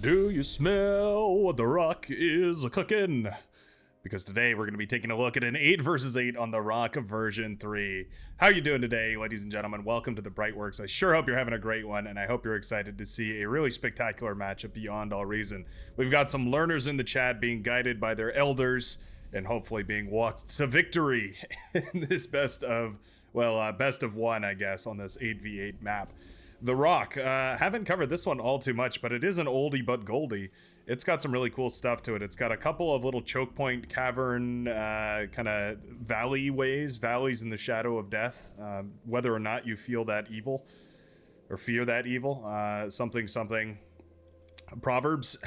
Do you smell what the rock is cooking? Because today we're going to be taking a look at an 8 versus 8 on the Rock version 3. How you doing today, ladies and gentlemen? Welcome to the Brightworks. I sure hope you're having a great one, and I hope you're excited to see a really spectacular matchup beyond all reason. We've got some learners in the chat being guided by their elders and hopefully being walked to victory in this best of one, I guess, on this 8v8 map. The Rock, haven't covered this one all too much, but it is an oldie but goldie. It's got some really cool stuff to it. It's got a couple of little choke point cavern kind of valleys in the shadow of death. Whether or not you feel that evil or fear that evil, something Proverbs.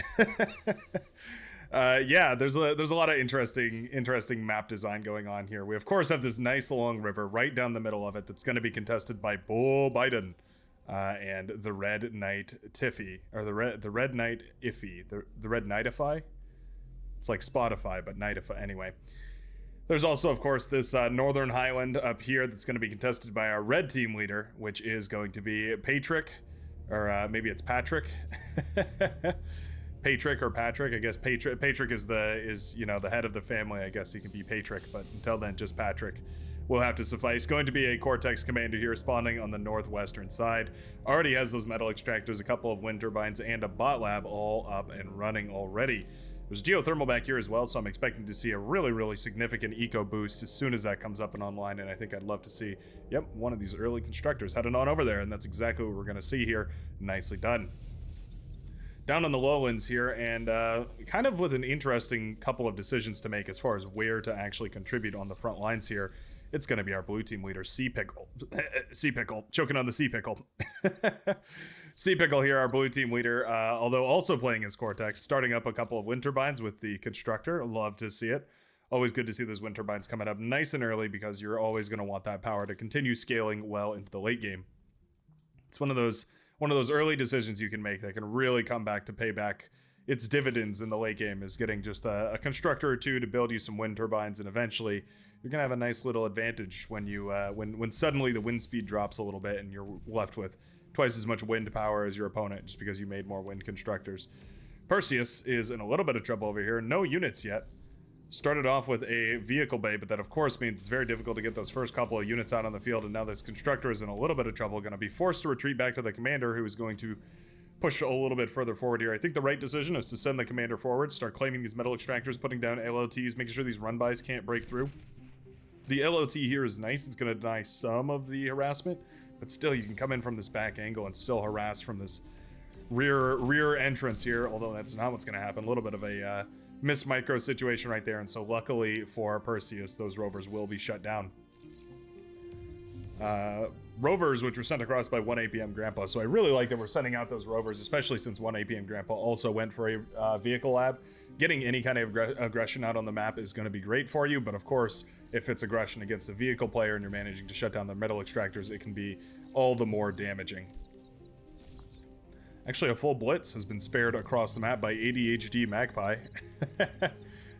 Yeah, there's a lot of interesting map design going on here. We of course have this nice long river right down the middle of it that's going to be contested by Bo Biden. And the Red Knight Tiffy, or the Red Knight Iffy, the Red Knightify. It's like Spotify, but Knightify anyway. There's also, of course, this Northern Highland up here that's going to be contested by our red team leader, which is going to be Patrick, or maybe it's Patrick. Patrick or Patrick, I guess Patrick is the head of the family. I guess he can be Patrick, but until then, just Patrick will have to suffice. Going to be a Cortex commander here, spawning on the northwestern side. Already has those metal extractors, a couple of wind turbines, and a bot lab all up and running already. There's geothermal back here as well, so I'm expecting to see a really significant eco boost as soon as that comes up and online, and I think I'd love to see, yep, one of these early constructors heading on over there, and that's exactly what we're going to see here. Nicely done. Down on the lowlands here, and kind of with an interesting couple of decisions to make as far as where to actually contribute on the front lines here. It's going to be our blue team leader, Sea Pickle, choking on the Sea Pickle. Sea Pickle here, our blue team leader, although also playing as Cortex, starting up a couple of wind turbines with the constructor. Love to see it. Always good to see those wind turbines coming up nice and early, because you're always going to want that power to continue scaling well into the late game. It's one of those early decisions you can make that can really come back to pay back its dividends in the late game, is getting just a constructor or two to build you some wind turbines, and eventually you're gonna have a nice little advantage when you when suddenly the wind speed drops a little bit and you're left with twice as much wind power as your opponent just because you made more wind constructors. Perseus is in a little bit of trouble over here. No units yet. Started off with a vehicle bay, but that of course means it's very difficult to get those first couple of units out on the field, and now this constructor is in a little bit of trouble, going to be forced to retreat back to the commander, who is going to push a little bit further forward here. I think the right decision is to send the commander forward, start claiming these metal extractors, putting down LOTs, making sure these run-bys can't break through. The LOT here is nice. It's going to deny some of the harassment, but still you can come in from this back angle and still harass from this rear entrance here, although that's not what's going to happen. A little bit of a missed micro situation right there, and so luckily for Perseus, those rovers will be shut down. Rovers which were sent across by 1 APM Grandpa, so I really like that we're sending out those rovers, especially since 1 APM Grandpa also went for a vehicle lab. Getting any kind of aggression out on the map is going to be great for you, but of course, if it's aggression against a vehicle player and you're managing to shut down the metal extractors, it can be all the more damaging. Actually, a full Blitz has been spared across the map by ADHD Magpie.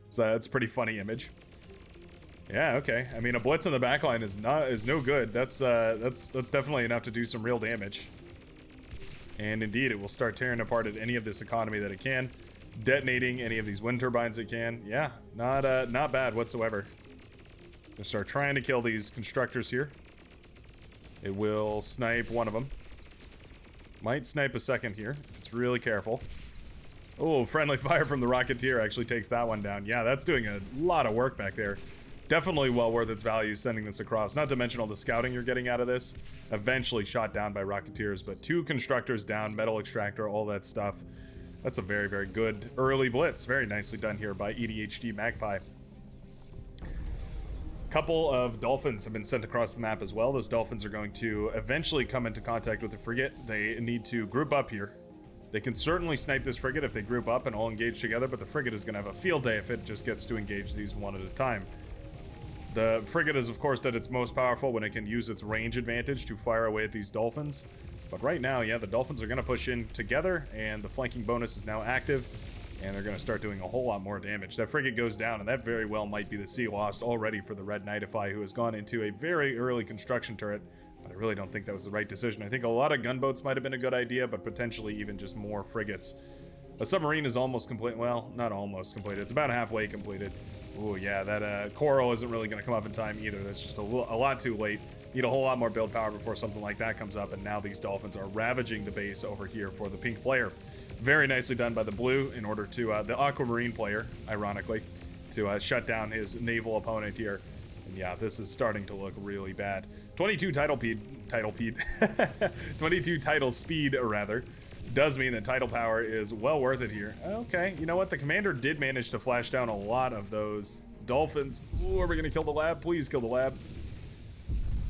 It's a pretty funny image. Yeah, okay. I mean, a Blitz in the backline is no good. That's definitely enough to do some real damage. And indeed, it will start tearing apart at any of this economy that it can, detonating any of these wind turbines it can. Yeah, not bad whatsoever. Gonna start trying to kill these constructors here. It will snipe one of them. Might snipe a second here if it's really careful. Oh, friendly fire from the Rocketeer actually takes that one down. Yeah, that's doing a lot of work back there. Definitely well worth its value sending this across. Not to mention all the scouting you're getting out of this. Eventually shot down by Rocketeers, but 2 constructors down, metal extractor, all that stuff. That's a very good early Blitz. Very nicely done here by ADHD Magpie. Couple of dolphins have been sent across the map as well. Those dolphins are going to eventually come into contact with the frigate. They need to group up here. They can certainly snipe this frigate if they group up and all engage together, but the frigate is going to have a field day if it just gets to engage these one at a time. The frigate is, of course, at its most powerful when it can use its range advantage to fire away at these dolphins. But right now, yeah, the dolphins are going to push in together, and the flanking bonus is now active, and they're going to start doing a whole lot more damage. That frigate goes down, and that very well might be the sea lost already for the Red Knightify, who has gone into a very early construction turret, but I really don't think that was the right decision. I think a lot of gunboats might have been a good idea, but potentially even just more frigates A submarine is almost complete. Well, not almost completed. It's about halfway completed. Oh yeah, that coral isn't really going to come up in time either. That's just a lot too late. Need a whole lot more build power before something like that comes up, and now these dolphins are ravaging the base over here for the pink player. Very nicely done by the blue in order to, the aquamarine player, ironically, to shut down his naval opponent here. And yeah, this is starting to look really bad. 22 title speed, rather, does mean that tidal power is well worth it here. Okay, you know what? The commander did manage to flash down a lot of those dolphins. Ooh, are we going to kill the lab? Please kill the lab.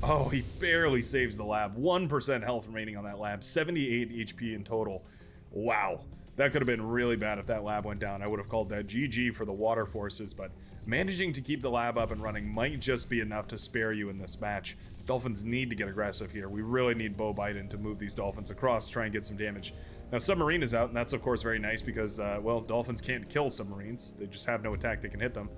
Oh, he barely saves the lab. 1% health remaining on that lab. 78 HP in total. Wow. That could have been really bad if that lab went down. I would have called that GG for the water forces, but managing to keep the lab up and running might just be enough to spare you in this match. Dolphins need to get aggressive here. We really need Bo Biden to move these dolphins across, try and get some damage. Now, submarine is out, and that's, of course, very nice because, well, dolphins can't kill submarines. They just have no attack that can hit them.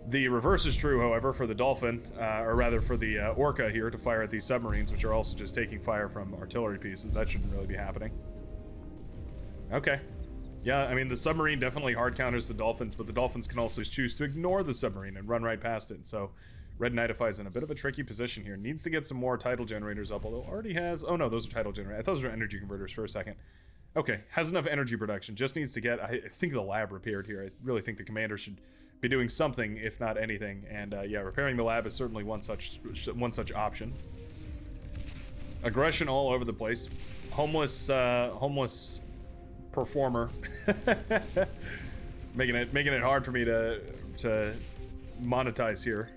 The reverse is true, however, for the dolphin, or rather for the orca here to fire at these submarines, which are also just taking fire from artillery pieces. That shouldn't really be happening. Okay. Yeah, I mean, the submarine definitely hard counters the dolphins, but the dolphins can also choose to ignore the submarine and run right past it. So Red Knightify's in a bit of a tricky position here. Needs to get some more tidal generators up, although already has... Oh, no, those are tidal generators. I thought those were energy converters for a second. Okay, has enough energy production. Just needs to get, I think, the lab repaired here. I really think the commander should be doing something, if not anything. And yeah, repairing the lab is certainly one such option. Aggression all over the place. Homeless performer, making it hard for me to monetize here.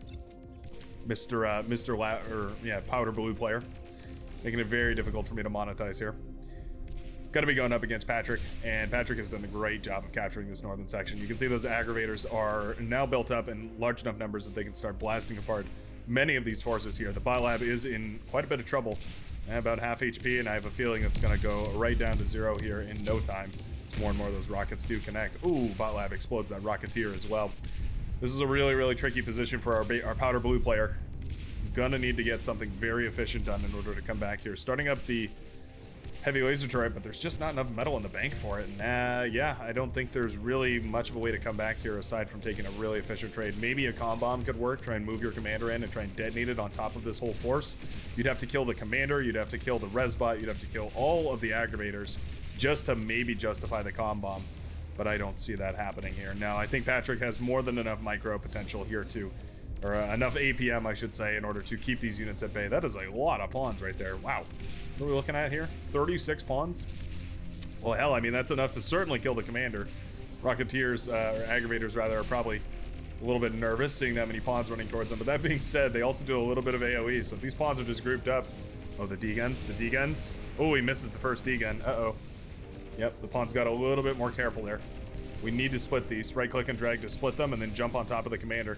Powder blue player, making it very difficult for me to monetize here. Got to be going up against Patrick, and Patrick has done a great job of capturing this northern section. You can see those aggravators are now built up in large enough numbers that they can start blasting apart many of these forces here. The bot lab is in quite a bit of trouble, about half HP, and I have a feeling it's going to go right down to 0 here in no time. More and more of those rockets do connect. Ooh, bot lab explodes that rocketeer as well. This is a really, really tricky position for our powder blue player. Gonna need to get something very efficient done in order to come back here. Starting up the heavy laser turret, but there's just not enough metal in the bank for it. And yeah, I don't think there's really much of a way to come back here aside from taking a really efficient trade. Maybe a comm bomb could work, try and move your commander in and try and detonate it on top of this whole force. You'd have to kill the commander, you'd have to kill the Resvot, you'd have to kill all of the aggravators just to maybe justify the comm bomb. But I don't see that happening here. Now, I think Patrick has more than enough micro potential here too, or enough APM, I should say, in order to keep these units at bay. That is a lot of pawns right there. Wow. What are we looking at here? 36 pawns? Well, hell, I mean, that's enough to certainly kill the commander. Rocketeers, or aggravators rather, are probably a little bit nervous seeing that many pawns running towards them. But that being said, they also do a little bit of AoE. So if these pawns are just grouped up... Oh, the D-guns. The D-guns. Oh, he misses the first D-gun. Uh-oh. Yep, the pawn's got a little bit more careful there. We need to split these. Right-click and drag to split them and then jump on top of the commander.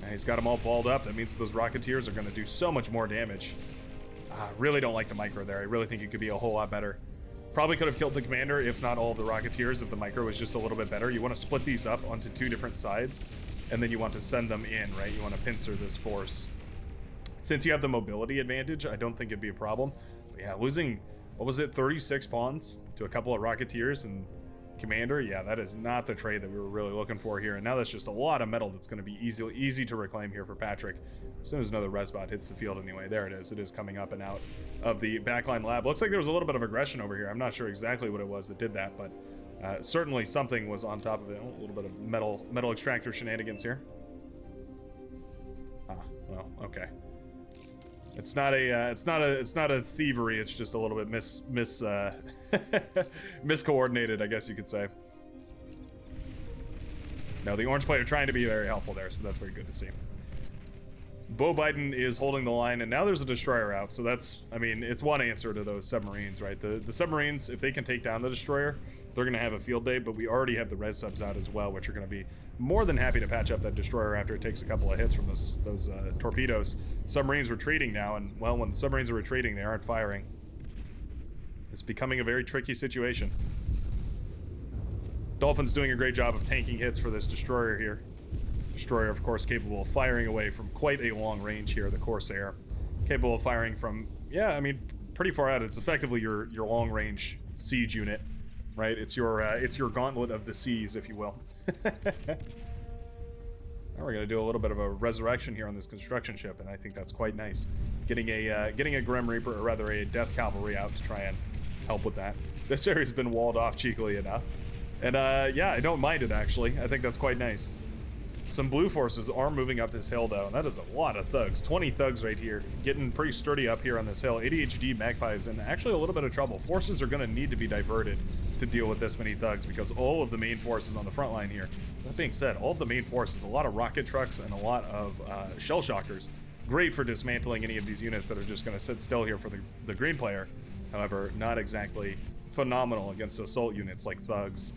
And he's got them all balled up. That means those Rocketeers are going to do so much more damage. I really don't like the micro there. I really think it could be a whole lot better. Probably could have killed the commander, if not all of the Rocketeers, if the micro was just a little bit better. You want to split these up onto 2 different sides, and then you want to send them in, right? You want to pincer this force. Since you have the mobility advantage, I don't think it'd be a problem. But yeah, losing, what was it, 36 pawns to a couple of Rocketeers and commander, yeah, that is not the trade that we were really looking for here. And now that's just a lot of metal that's going to be easy to reclaim here for Patrick. As soon as another Resvot hits the field anyway. There it is. It is coming up and out of the backline lab. Looks like there was a little bit of aggression over here. I'm not sure exactly what it was that did that, but certainly something was on top of it. A little bit of metal extractor shenanigans here. Ah, well, okay. It's not a thievery. It's just a little bit miscoordinated, I guess you could say. No, the orange player trying to be very helpful there, so that's very good to see. Bo Biden is holding the line, and now there's a destroyer out, so that's, I mean, it's one answer to those submarines, right? The submarines, if they can take down the destroyer, they're going to have a field day, but we already have the res subs out as well, which are going to be more than happy to patch up that destroyer after it takes a couple of hits from those torpedoes. Submarines retreating now, and, well, when the submarines are retreating, they aren't firing. It's becoming a very tricky situation. Dolphin's doing a great job of tanking hits for this destroyer here. Destroyer, of course, capable of firing away from quite a long range here, the Corsair. Capable of firing from, yeah, I mean, pretty far out. It's effectively your long-range siege unit. right? It's your gauntlet of the seas, if you will. Now we're gonna do a little bit of a resurrection here on this construction ship, and I think that's quite nice. Getting a Grim Reaper, or rather a Death Cavalry out to try and help with that. This area's been walled off cheekily enough, and yeah, I don't mind it actually. I think that's quite nice. Some blue forces are moving up this hill though, and that is a lot of thugs. 20 thugs right here, getting pretty sturdy up here on this hill. ADHD Magpie is in actually a little bit of trouble. Forces are going to need to be diverted to deal with this many thugs because all of the main forces on the front line here. That being said, all of the main forces, a lot of rocket trucks and a lot of shell shockers. Great for dismantling any of these units that are just going to sit still here for the green player. However, not exactly phenomenal against assault units like thugs,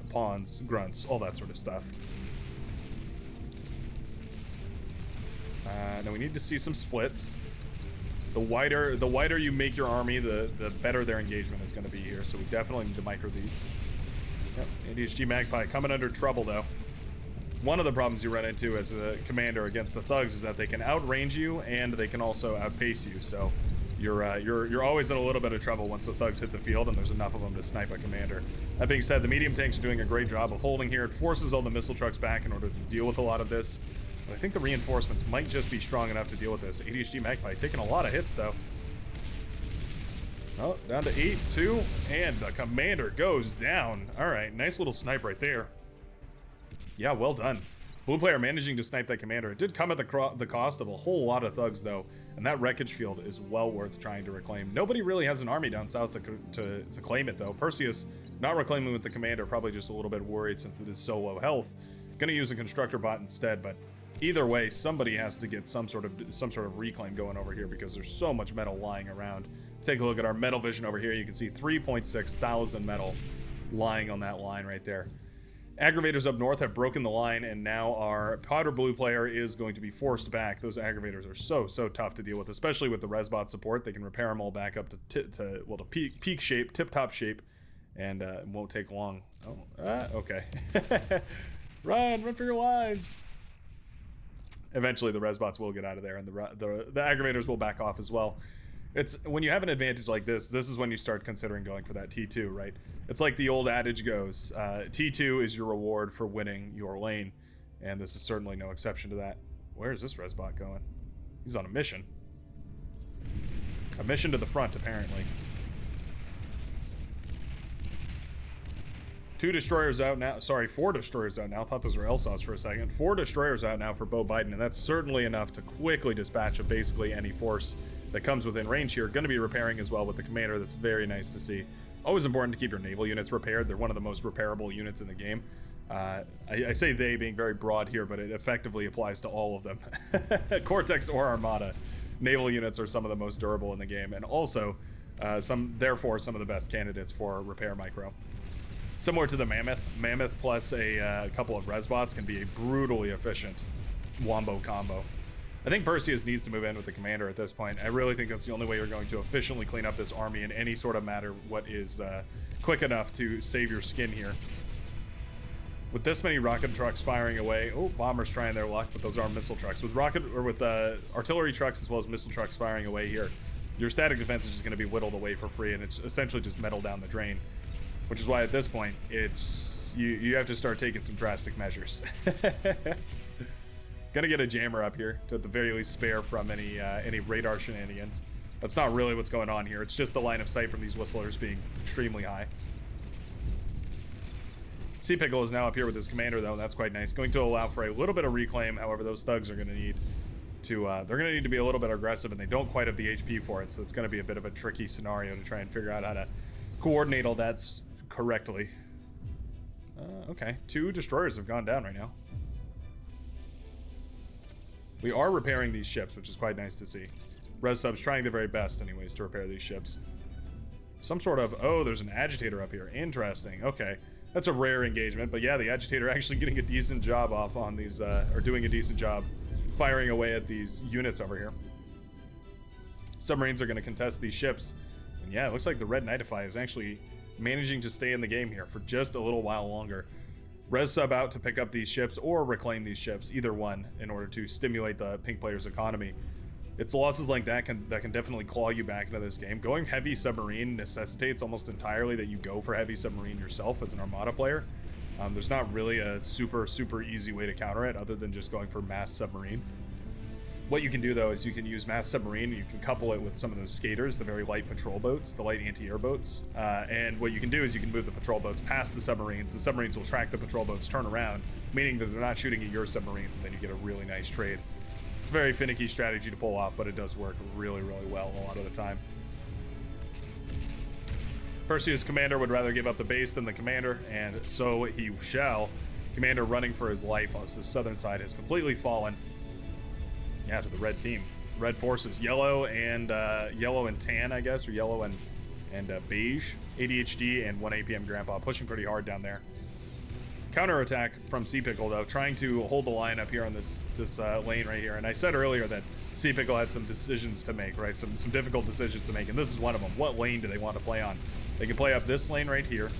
pawns, grunts, all that sort of stuff. Now we need to see some splits. The wider you make your army, the better their engagement is going to be here. So we definitely need to micro these. Yep, ADHD Magpie coming under trouble though. One of the problems you run into as a commander against the thugs is that they can outrange you and they can also outpace you. So you're always in a little bit of trouble once the thugs hit the field and there's enough of them to snipe a commander. That being said, the medium tanks are doing a great job of holding here. It forces all the missile trucks back in order to deal with a lot of this. But I think the reinforcements might just be strong enough to deal with this. ADHD Magpie taking a lot of hits though. Oh, down to 8-2, and the commander goes down. All right, nice little snipe right there. Yeah, well done. Blue player managing to snipe that commander. It did come at the cost of a whole lot of thugs though, and that wreckage field is well worth trying to reclaim. Nobody really has an army down south to claim it though. Perseus not reclaiming with the commander, probably just a little bit worried since it is so low health. Gonna use a constructor bot instead, but either way, somebody has to get some sort of reclaim going over here because there's so much metal lying around. Take a look at our metal vision over here. You can see 3.6 thousand metal lying on that line right there. Aggravators up north have broken the line, and now our powder blue player is going to be forced back. Those aggravators are so tough to deal with, especially with the Resvot support. They can repair them all back up to peak shape, tip-top shape, and it won't take long. Oh, okay. Run for your lives. Eventually the Resbots will get out of there, and the aggravators will back off as well. It's when you have an advantage like this is when you start considering going for that T2, right? It's like the old adage goes, T2 is your reward for winning your lane, and this is certainly no exception to that. Where is this Resbot going? He's on a mission. A mission to the front, apparently. 2 destroyers out now. Sorry, 4 destroyers out now. I thought those were LSAWs for a second. 4 destroyers out now for Bo Biden, and that's certainly enough to quickly dispatch of basically any force that comes within range here. Going to be repairing as well with the commander. That's very nice to see. Always important to keep your naval units repaired. They're one of the most repairable units in the game. I say they being very broad here, but it effectively applies to all of them. Cortex or Armada. Naval units are some of the most durable in the game, and also therefore some of the best candidates for repair micro. Similar to the Mammoth plus a couple of Resbots can be a brutally efficient wombo combo. I think Perseus needs to move in with the commander at this point. I really think that's the only way you're going to efficiently clean up this army in any sort of matter what is quick enough to save your skin here. With this many rocket trucks firing away, oh, bombers trying their luck, but those are missile trucks. With artillery trucks as well as missile trucks firing away here, your static defense is just going to be whittled away for free, and it's essentially just metal down the drain. Which is why at this point, it's you have to start taking some drastic measures. Gonna get a jammer up here to at the very least spare from any radar shenanigans. That's not really what's going on here. It's just the line of sight from these whistlers being extremely high. Sea Pickle is now up here with his commander though. That's quite nice. Going to allow for a little bit of reclaim. However, those thugs are going to need to they're going to need to be a little bit aggressive, and they don't quite have the HP for it. So it's going to be a bit of a tricky scenario to try and figure out how to coordinate all that correctly. Okay, 2 destroyers have gone down right now. We are repairing these ships, which is quite nice to see. Res Sub's trying their very best anyways to repair these ships. Some sort of, oh, there's an agitator up here. Interesting. Okay, that's a rare engagement, but yeah, the agitator actually getting a decent job off on these, or doing a decent job firing away at these units over here. Submarines are going to contest these ships, and yeah, it looks like the Red Knightify is actually managing to stay in the game here for just a little while longer. Res Sub out to pick up these ships or reclaim these ships, either one, in order to stimulate the pink player's economy. It's losses like that can definitely claw you back into this game. Going heavy submarine necessitates almost entirely that you go for heavy submarine yourself as an Armada player. There's not really a super easy way to counter it other than just going for mass submarine. What you can do though is you can use mass submarine, and you can couple it with some of those skaters, the very light patrol boats, the light anti-air boats. And what you can do is you can move the patrol boats past the submarines. The submarines will track the patrol boats, turn around, meaning that they're not shooting at your submarines, and then you get a really nice trade. It's a very finicky strategy to pull off, but it does work really well a lot of the time. Perseus commander would rather give up the base than the commander, and so he shall. Commander running for his life on the southern side has completely fallen. Yeah, to the red team. Red forces. Yellow and tan, I guess, or yellow and beige. ADHD and 1 APM Grandpa pushing pretty hard down there. Counterattack from Sea Pickle, though, trying to hold the line up here on this lane right here. And I said earlier that Sea Pickle had some decisions to make, right? Some difficult decisions to make, and this is one of them. What lane do they want to play on? They can play up this lane right here.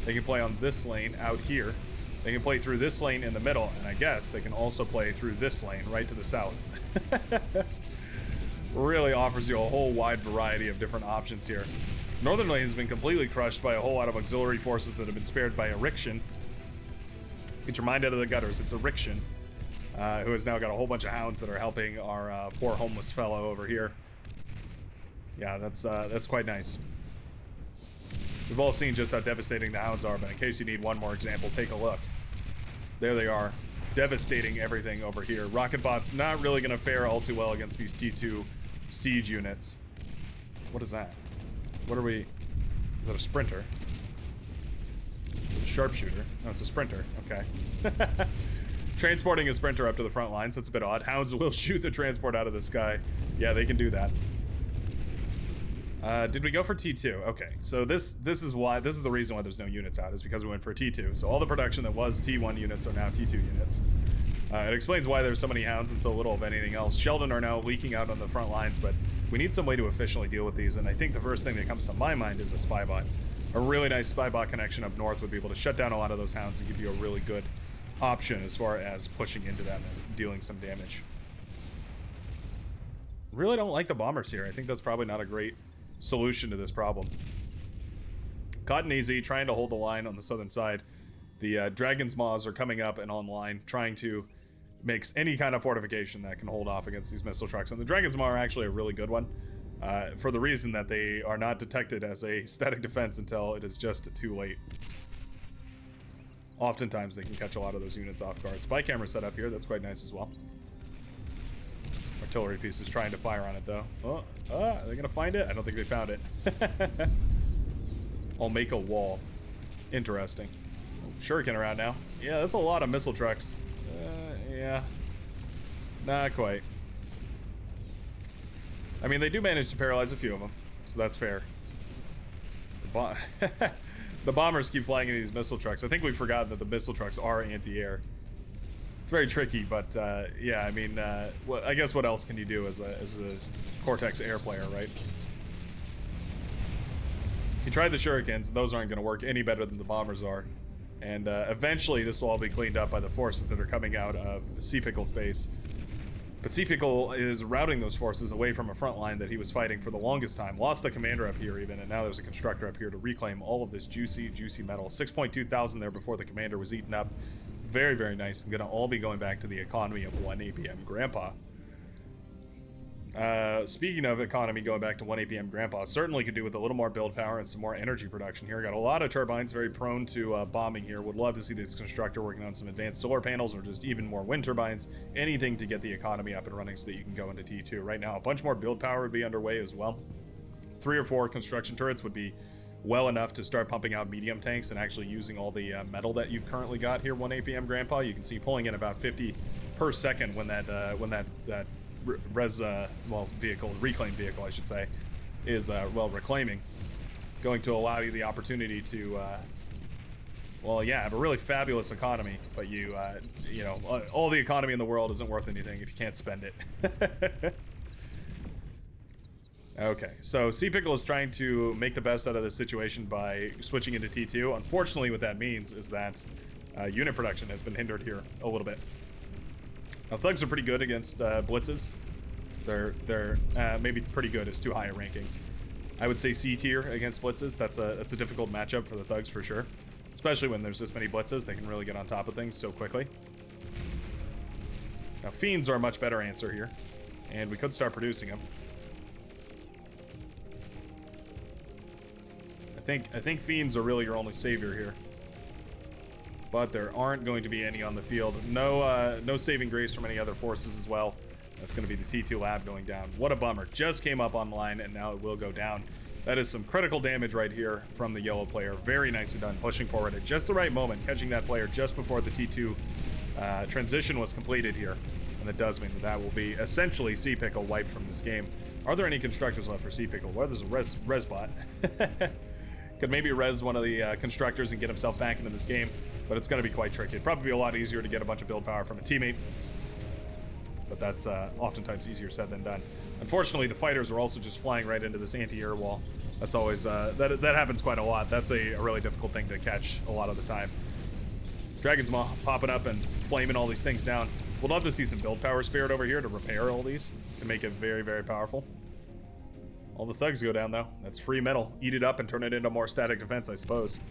They can play on this lane out here. They can play through this lane in the middle, and I guess they can also play through this lane right to the south. Really offers you a whole wide variety of different options here. Northern lane has been completely crushed by a whole lot of auxiliary forces that have been spared by Eriction. Get your mind out of the gutters. It's Eriction, who has now got a whole bunch of Hounds that are helping our poor homeless fellow over here. Yeah, that's quite nice. We've all seen just how devastating the Hounds are, but in case you need one more example, take a look. There they are, devastating everything over here. Rocketbot's not really going to fare all too well against these T2 siege units. What is that? What are we... Is that a sprinter? A sharpshooter? No, it's a sprinter. Okay. Transporting a sprinter up to the front lines, that's a bit odd. Hounds will shoot the transport out of the sky. Yeah, they can do that. Did we go for T2? Okay, so this is the reason why there's no units out, is because we went for T2. So all the production that was T1 units are now T2 units. It explains why there's so many Hounds and so little of anything else. Sheldon are now leaking out on the front lines, but we need some way to efficiently deal with these, and I think the first thing that comes to my mind is a Spybot. A really nice Spybot connection up north would be able to shut down a lot of those Hounds and give you a really good option as far as pushing into them and dealing some damage. Really don't like the bombers here. I think that's probably not a great solution to this problem. Cotton Easy trying to hold the line on the southern side. The Dragon's Maws are coming up and online, trying to make any kind of fortification that can hold off against these missile trucks. And the Dragon's Maw are actually a really good one, for the reason that they are not detected as a static defense until it is just too late. Oftentimes they can catch a lot of those units off guard. Spy camera set up here, that's quite nice as well. Artillery pieces trying to fire on it though. Are they gonna find it? I don't think they found it. I'll make a wall. Interesting. Shuriken around now. Yeah, that's a lot of missile trucks. Yeah. Not quite. I mean, they do manage to paralyze a few of them, so that's fair. The bombers keep flying into these missile trucks. I think we forgot that the missile trucks are anti-air. It's very tricky, but yeah, I mean, well, I guess what else can you do as a Cortex air player, right? He tried the Shurikens, those aren't going to work any better than the bombers are. And eventually this will all be cleaned up by the forces that are coming out of Sea Pickle's base. But Sea Pickle is routing those forces away from a front line that he was fighting for the longest time. Lost the commander up here even, and now there's a constructor up here to reclaim all of this juicy metal. 6.2 thousand there before the commander was eaten up. Very, very nice, and gonna all be going back to the economy of 1 APM Grandpa. Speaking of economy going back to 1 APM Grandpa, certainly could do with a little more build power and some more energy production here. Got a lot of turbines, very prone to bombing here. Would love to see this constructor working on some advanced solar panels or just even more wind turbines. Anything to get the economy up and running so that you can go into T2. Right now, a bunch more build power would be underway as well. 3 or 4 construction turrets would be well enough to start pumping out medium tanks and actually using all the metal that you've currently got here, 1 APM Grandpa. You can see pulling in about 50 per second when that reclaim vehicle, I should say, is reclaiming, going to allow you the opportunity to have a really fabulous economy, but all the economy in the world isn't worth anything if you can't spend it. Okay, so Sea Pickle is trying to make the best out of this situation by switching into T2. Unfortunately, what that means is that unit production has been hindered here a little bit. Now, thugs are pretty good against blitzes. They're maybe pretty good is too high a ranking. I would say C tier against blitzes. That's a difficult matchup for the thugs for sure, especially when there's this many blitzes. They can really get on top of things so quickly. Now fiends are a much better answer here, and we could start producing them. I think fiends are really your only savior here, but there aren't going to be any on the field. No saving grace from any other forces as well. That's going to be the T2 lab going down. What a bummer. Just came up online and now it will go down. That is some critical damage right here from the yellow player. Very nicely done, pushing forward at just the right moment, catching that player just before the T2 transition was completed here. And that does mean that will be essentially C-Pickle wiped from this game. Are there any constructors left for C-Pickle? Well, there's a Resvot. Could maybe res one of the constructors and get himself back into this game, but it's going to be quite tricky. It'd probably be a lot easier to get a bunch of build power from a teammate, but that's oftentimes easier said than done. Unfortunately, the fighters are also just flying right into this anti-air wall. That's always that happens quite a lot. That's a really difficult thing to catch a lot of the time. Dragon's Maw popping up and flaming all these things down. We'd love to see some build power spirit over here to repair all these. Can make it very, very powerful. All the thugs go down though. That's free metal. Eat it up and turn it into more static defense, I suppose.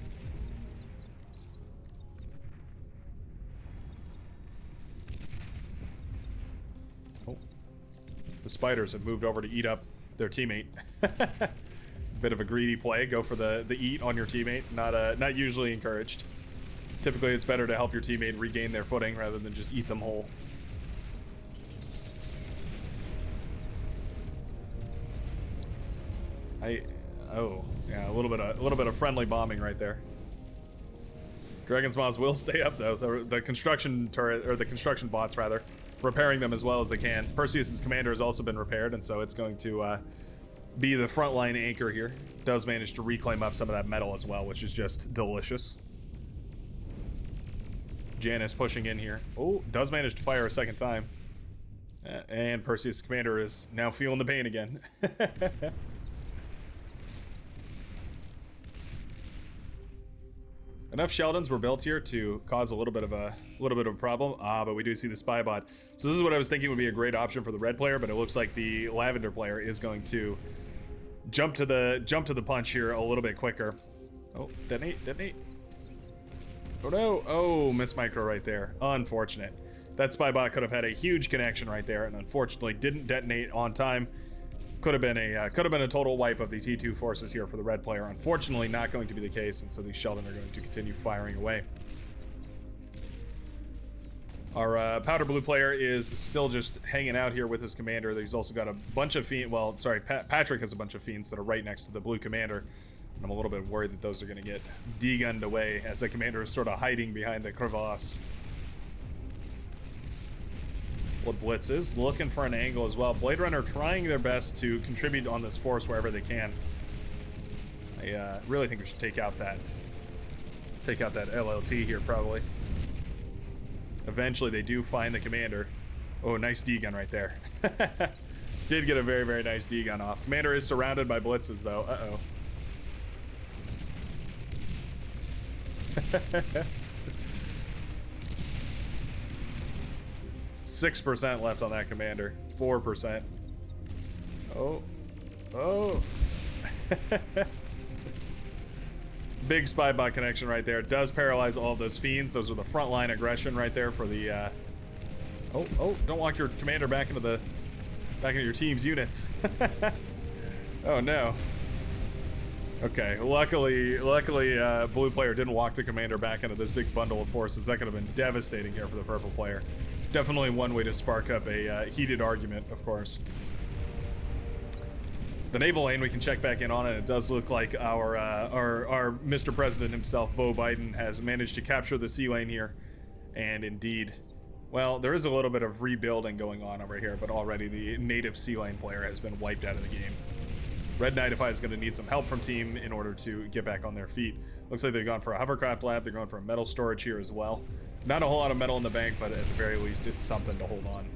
Oh. The spiders have moved over to eat up their teammate. Bit of a greedy play. Go for the eat on your teammate. Not usually encouraged. Typically it's better to help your teammate regain their footing rather than just eat them whole. Oh yeah, a little bit of friendly bombing right there. Dragon's Maws will stay up though. The construction turret, or the construction bots rather, repairing them as well as they can. Perseus's commander has also been repaired, and so it's going to be the frontline anchor here. Does manage to reclaim up some of that metal as well, which is just delicious. Janus pushing in here. Oh, does manage to fire a second time. And Perseus's commander is now feeling the pain again. Enough Sheldons were built here to cause a little bit of a problem. But we do see the Spybot. So this is what I was thinking would be a great option for the red player, but it looks like the lavender player is going to jump to the punch here a little bit quicker. Oh, detonate. Oh no! Oh, miss micro right there. Unfortunate. That Spybot could have had a huge connection right there, and unfortunately didn't detonate on time. Could have been a total wipe of the T2 forces here for the red player. Unfortunately, not going to be the case, and so these Sheldon are going to continue firing away. Our powder blue player is still just hanging out here with his commander. He's also got a bunch of fiends. Well, sorry, Patrick has a bunch of fiends that are right next to the blue commander. And I'm a little bit worried that those are going to get de-gunned away as the commander is sort of hiding behind the crevasse. What Blitz is looking for an angle as well. Bladerunner trying their best to contribute on this force wherever they can. I really think we should take out that LLT here probably. Eventually they do find the commander. Oh, nice D-gun right there. Did get a very, very nice D-gun off. Commander is surrounded by blitzes though. Uh-oh. 6% left on that commander. 4%. Oh. Big Spybot connection right there. Does paralyze all of those fiends. Those are the frontline aggression right there for the Oh, don't walk your commander back into your team's units. Oh no. Okay, luckily, blue player didn't walk the commander back into this big bundle of forces. That could have been devastating here for the purple player. Definitely one way to spark up a heated argument, of course. The Naval Lane we can check back in on, and it does look like our Mr. President himself, Beau Biden, has managed to capture the sea lane here. And indeed, well, there is a little bit of rebuilding going on over here, but already the native sea lane player has been wiped out of the game. Red Knightify is going to need some help from team in order to get back on their feet. Looks like they've gone for a hovercraft lab. They're going for a metal storage here as well. Not a whole lot of metal in the bank, but at the very least, it's something to hold on.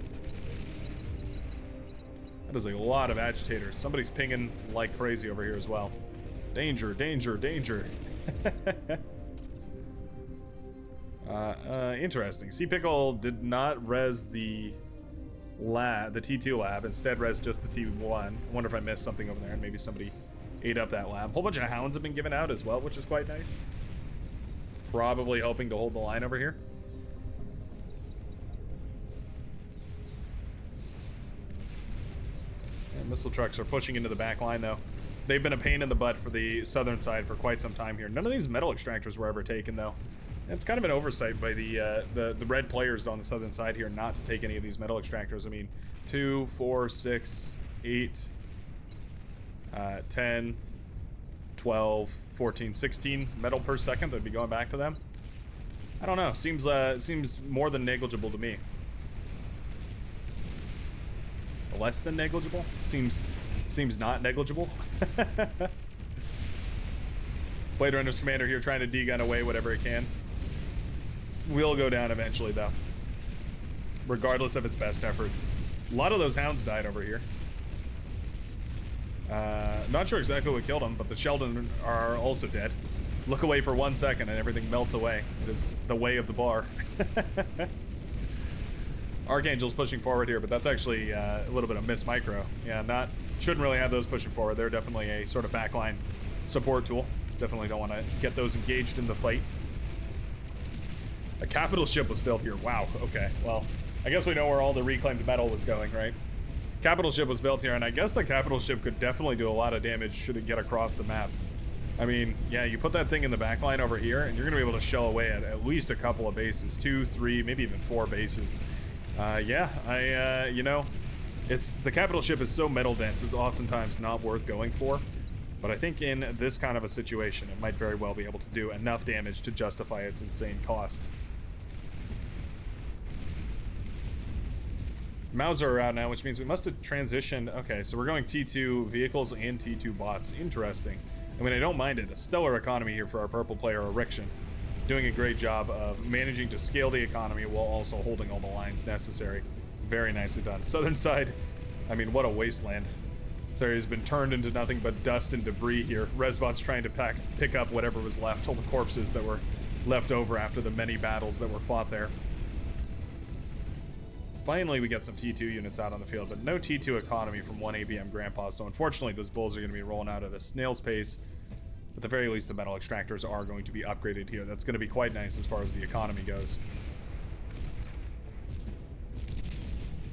That is a lot of agitators. Somebody's pinging like crazy over here as well. Danger, danger, danger. Interesting. C-Pickle did not res the the T2 lab. Instead, res just the T1. I wonder if I missed something over there, and maybe somebody ate up that lab. A whole bunch of Hounds have been given out as well, which is quite nice. Probably hoping to hold the line over here. And missile trucks are pushing into the back line, though. They've been a pain in the butt for the southern side for quite some time here. None of these metal extractors were ever taken, though. It's kind of an oversight by the red players on the southern side here not to take any of these metal extractors. I mean, 2, 4, 6, 8, 10, 12, 14, 16 metal per second that'd be going back to them. I don't know. Seems more than negligible to me. Less than negligible? Seems not negligible. Bladeruners commander here trying to D-gun away whatever it can. Will go down eventually, though. Regardless of its best efforts. A lot of those Hounds died over here. Not sure exactly what killed them, but the Sheldon are also dead. Look away for 1 second and everything melts away. It is the way of the bar. Archangel's pushing forward here, but that's actually a little bit of miss micro. Yeah, shouldn't really have those pushing forward. They're definitely a sort of backline support tool. Definitely don't want to get those engaged in the fight. A capital ship was built here. Wow, okay. Well, I guess we know where all the reclaimed metal was going, right? Capital ship was built here, and I guess the capital ship could definitely do a lot of damage should it get across the map. I mean, yeah, you put that thing in the back line over here, and you're going to be able to shell away at least a couple of bases. 2, 3, maybe even 4 bases. You know, the capital ship is so metal dense, it's oftentimes not worth going for. But I think in this kind of a situation, it might very well be able to do enough damage to justify its insane cost. Mauser are out now, which means we must have transitioned. Okay, so we're going T2 vehicles and T2 bots. Interesting. I mean, I don't mind it. A stellar economy here for our purple player, Erection. Doing a great job of managing to scale the economy while also holding all the lines necessary. Very nicely done. Southern side, I mean, what a wasteland. This area has been turned into nothing but dust and debris here. Resvot's trying to pick up whatever was left, all the corpses that were left over after the many battles that were fought there. Finally, we get some T2 units out on the field, but no T2 economy from 1 ABM Grandpa, so unfortunately those bulls are going to be rolling out at a snail's pace. At the very least, the metal extractors are going to be upgraded here. That's going to be quite nice as far as the economy goes.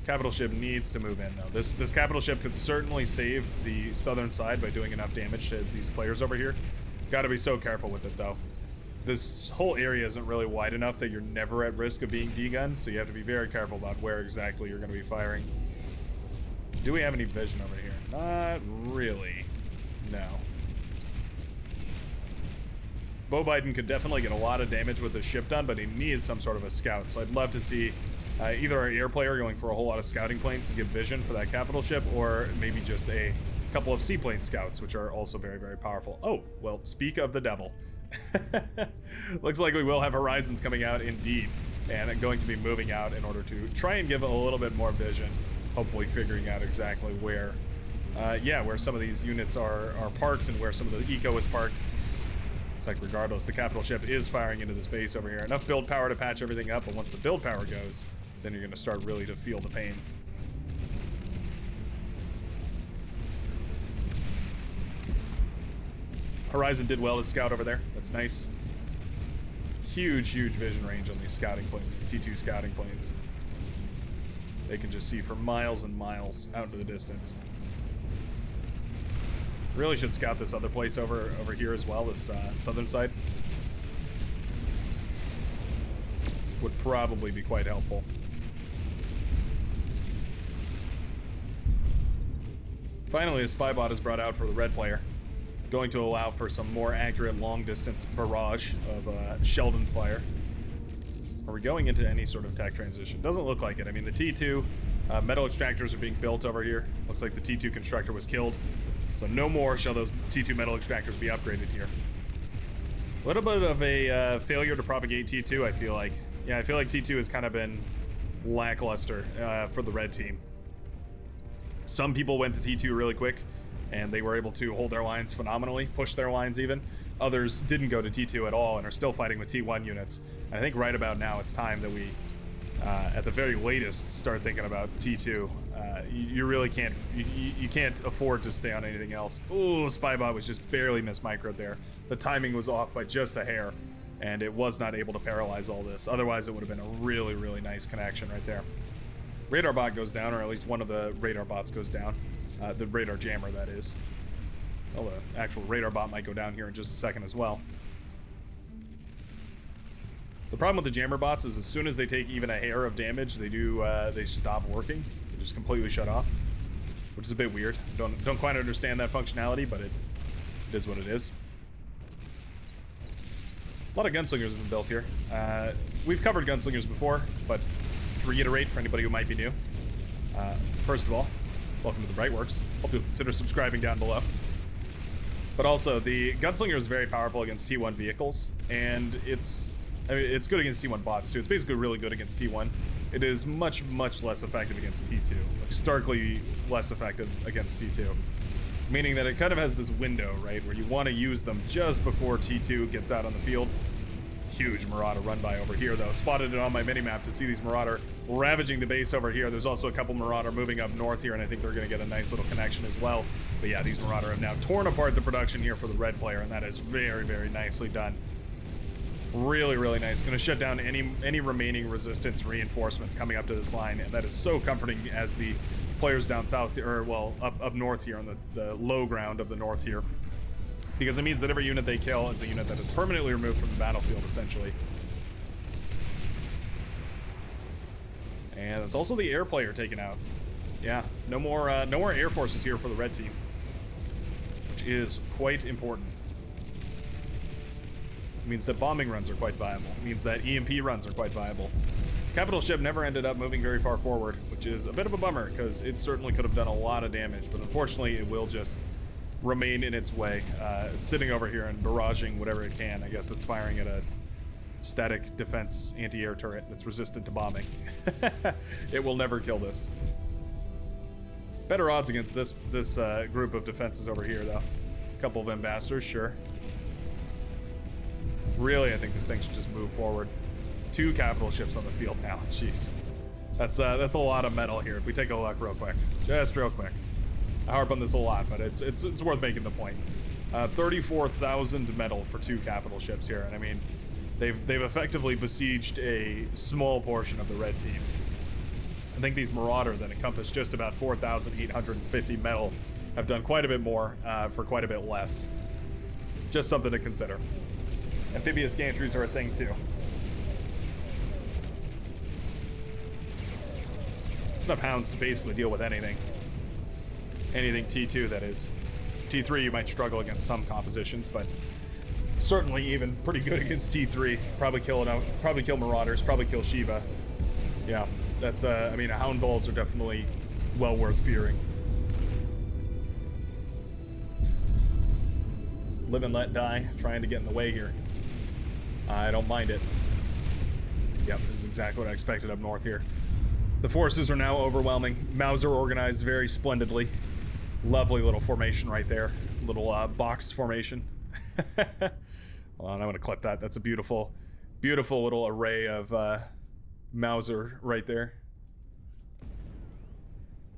Capital ship needs to move in, though. This capital ship could certainly save the southern side by doing enough damage to these players over here. Got to be so careful with it, though. This whole area isn't really wide enough that you're never at risk of being D-gunned, so you have to be very careful about where exactly you're going to be firing. Do we have any vision over here? Not really. No. Bo Biden could definitely get a lot of damage with this ship done, but he needs some sort of a scout, so I'd love to see either our air player going for a whole lot of scouting planes to give vision for that capital ship, or maybe just a couple of seaplane scouts, which are also very, very powerful. Oh, well, speak of the devil. Looks like we will have Horizons coming out indeed, and going to be moving out in order to try and give a little bit more vision, hopefully figuring out exactly where some of these units are parked and where some of the eco is parked. It's like regardless, the capital ship is firing into the space over here. Enough build power to patch everything up, but once the build power goes, then you're going to start really to feel the pain. Horizon did well to scout over there. That's nice. Huge vision range on these scouting planes, these T2 scouting planes. They can just see for miles and miles out into the distance. Really should scout this other place over here as well, this southern side. Would probably be quite helpful. Finally, a Spybot is brought out for the red player. Going to allow for some more accurate long-distance barrage of Sheldon fire. Are we going into any sort of tech transition? Doesn't look like it. I mean, the T2 metal extractors are being built over here. Looks like the T2 constructor was killed. So no more shall those T2 metal extractors be upgraded here. A little bit of a failure to propagate T2, I feel like. Yeah, I feel like T2 has kind of been lackluster for the red team. Some people went to T2 really quick, and they were able to hold their lines phenomenally, push their lines even. Others didn't go to T2 at all and are still fighting with T1 units. And I think right about now it's time that we at the very latest, start thinking about T2. You really can't, you can't afford to stay on anything else. Oh, Spybot was just barely mismicroed there. The timing was off by just a hair, and it was not able to paralyze all this. Otherwise, it would have been a really, really nice connection right there. Radar bot goes down, or at least one of the radar bots goes down. The radar jammer, that is. Well, the actual radar bot might go down here in just a second as well. The problem with the jammer bots is as soon as they take even a hair of damage, they stop working. They just completely shut off, which is a bit weird. Don't quite understand that functionality, but it is what it is. A lot of gunslingers have been built here. We've covered gunslingers before, but to reiterate for anybody who might be new, first of all, welcome to the Brightworks. Hope you'll consider subscribing down below. But also, the gunslinger is very powerful against T1 vehicles, and it's good against T1 bots too. It's basically really good against T1. It is much, much less effective against T2. Like starkly less effective against T2. Meaning that it kind of has this window, right, where you want to use them just before T2 gets out on the field. Huge Marauder run by over here, though. Spotted it on my minimap to see these Marauder ravaging the base over here. There's also a couple Marauder moving up north here, and I think they're going to get a nice little connection as well. But yeah, these Marauder have now torn apart the production here for the red player, and that is very, very nicely done. Really, really nice. Going to shut down any remaining resistance reinforcements coming up to this line, and that is so comforting as the players down south, or well, up north here on the low ground of the north here. Because it means that every unit they kill is a unit that is permanently removed from the battlefield, essentially. And it's also the air player taken out. Yeah, no more air forces here for the red team, which is quite important. It means that bombing runs are quite viable. It means that EMP runs are quite viable. Capital ship never ended up moving very far forward, which is a bit of a bummer because it certainly could have done a lot of damage, but unfortunately it will just remain in its way. It's sitting over here and barraging whatever it can. I guess it's firing at a static defense anti-air turret that's resistant to bombing. It will never kill this. Better odds against this group of defenses over here, though. A couple of ambassadors, sure. Really, I think this thing should just move forward. 2 capital ships on the field now. Jeez, that's a lot of metal here. If we take a look real quick, just real quick. I harp on this a lot, but it's worth making the point. 34,000 metal for 2 capital ships here, and I mean, they've effectively besieged a small portion of the red team. I think these Marauder that encompass just about 4,850 metal have done quite a bit more for quite a bit less. Just something to consider. Amphibious gantries are a thing too. It's enough Hounds to basically deal with anything. Anything T2, that is. T3 you might struggle against some compositions, but certainly even pretty good against T3. Probably kill Marauders, probably kill Shiva. Yeah, that's I mean, Hound balls are definitely well worth fearing. Live and let die, trying to get in the way here. I don't mind it. Yep, this is exactly what I expected up north here. The forces are now overwhelming. Mauser organized very splendidly. Lovely little formation right there. Little box formation. Hold on, I'm gonna clip that. That's a beautiful, beautiful little array of Mauser right there.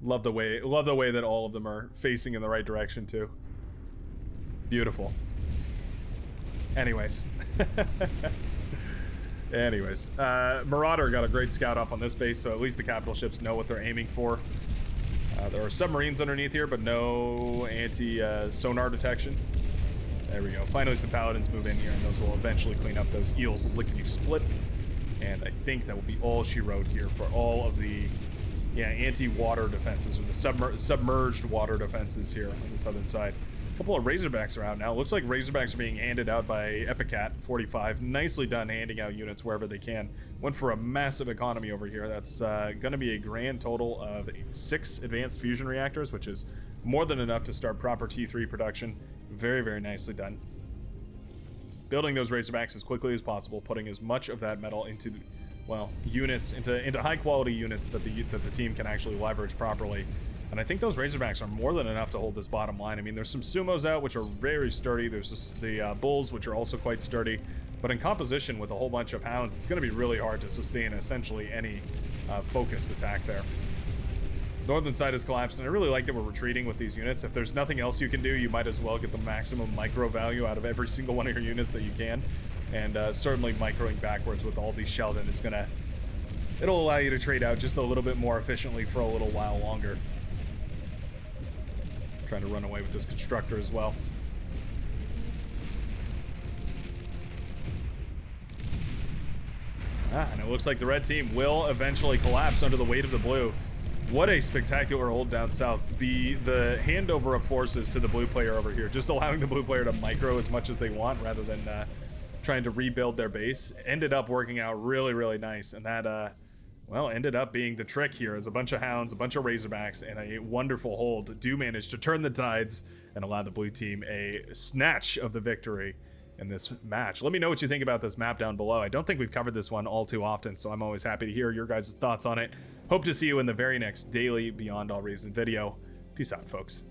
Love the way that all of them are facing in the right direction too. Beautiful. Anyways. Marauder got a great scout off on this base, so at least the capital ships know what they're aiming for. There are submarines underneath here, but no anti-sonar detection. There we go. Finally, some paladins move in here, and those will eventually clean up those eels lickety-split. And I think that will be all she wrote here for all of the anti-water defenses, or the submerged water defenses here on the southern side. A couple of Razorbacks are out now. It looks like Razorbacks are being handed out by Epicat 45. Nicely done handing out units wherever they can. Went for a massive economy over here. That's going to be a grand total of 6 advanced fusion reactors, which is more than enough to start proper T3 production. Very, very nicely done. Building those Razorbacks as quickly as possible, putting as much of that metal into, well, units, into high quality units that the team can actually leverage properly. And I think those Razorbacks are more than enough to hold this bottom line. I mean, there's some Sumos out, which are very sturdy. There's the Bulls, which are also quite sturdy. But in composition with a whole bunch of Hounds, it's going to be really hard to sustain essentially any focused attack there. Northern side has collapsed, and I really like that we're retreating with these units. If there's nothing else you can do, you might as well get the maximum micro value out of every single one of your units that you can. And certainly microing backwards with all these Sheldon is it'll allow you to trade out just a little bit more efficiently for a little while longer. Trying to run away with this constructor as well. And it looks like the red team will eventually collapse under the weight of the blue. What a spectacular hold down south. The handover of forces to the blue player over here, just allowing the blue player to micro as much as they want rather than trying to rebuild their base, ended up working out really, really nice. And that, well, ended up being the trick here, as a bunch of Hounds, a bunch of Razorbacks, and a wonderful hold do manage to turn the tides and allow the blue team a snatch of the victory in this match. Let me know what you think about this map down below. I don't think we've covered this one all too often, so I'm always happy to hear your guys' thoughts on it. Hope to see you in the very next daily Beyond All Reason video. Peace out, folks.